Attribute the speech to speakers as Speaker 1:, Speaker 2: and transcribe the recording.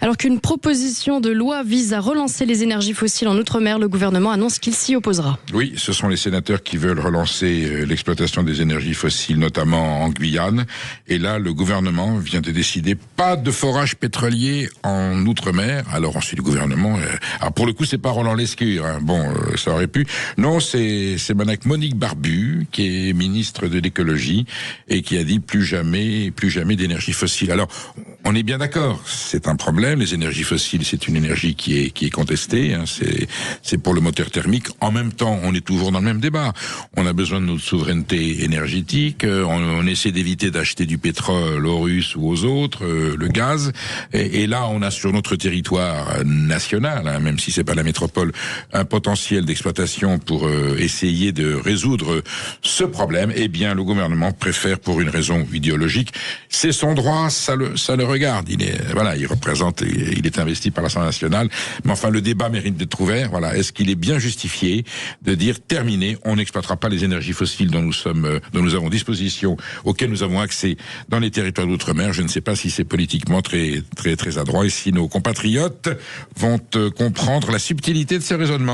Speaker 1: Alors qu'une proposition de loi vise à relancer les énergies fossiles en Outre-mer, le gouvernement annonce qu'il s'y opposera.
Speaker 2: Oui, ce sont les sénateurs qui veulent relancer l'exploitation des énergies fossiles, notamment en Guyane. Et là, le gouvernement vient de décider pas de forage pétrolier en Outre-mer. Alors ensuite, le gouvernement... alors pour le coup, c'est pas Roland Lescure. Hein. Bon, ça aurait pu. Non, c'est Monique Barbu, qui est ministre de l'écologie et qui a dit plus jamais d'énergie fossile. Alors, on est bien d'accord, c'est un problème. Les énergies fossiles, c'est une énergie qui est contestée. Hein. C'est pour le moteur thermique. En même temps, on est toujours dans le même débat. On a besoin de notre souveraineté énergétique. On essaie d'éviter d'acheter du pétrole aux Russes ou aux autres, le gaz. Et là, on a sur notre territoire national, hein, même si c'est pas la métropole, un potentiel d'exploitation pour essayer de résoudre ce problème. Eh bien, le gouvernement préfère, pour une raison idéologique, c'est son droit, ça le regarde. Il est investi par l'Assemblée nationale. Mais enfin, le débat mérite d'être ouvert. Voilà. Est-ce qu'il est bien justifié de dire terminé, on n'exploitera pas les énergies fossiles dont nous avons disposition, auxquelles nous avons accès dans les territoires d'outre-mer? Je ne sais pas si c'est politiquement très, très, très adroit et si nos compatriotes vont comprendre la subtilité de ces raisonnements.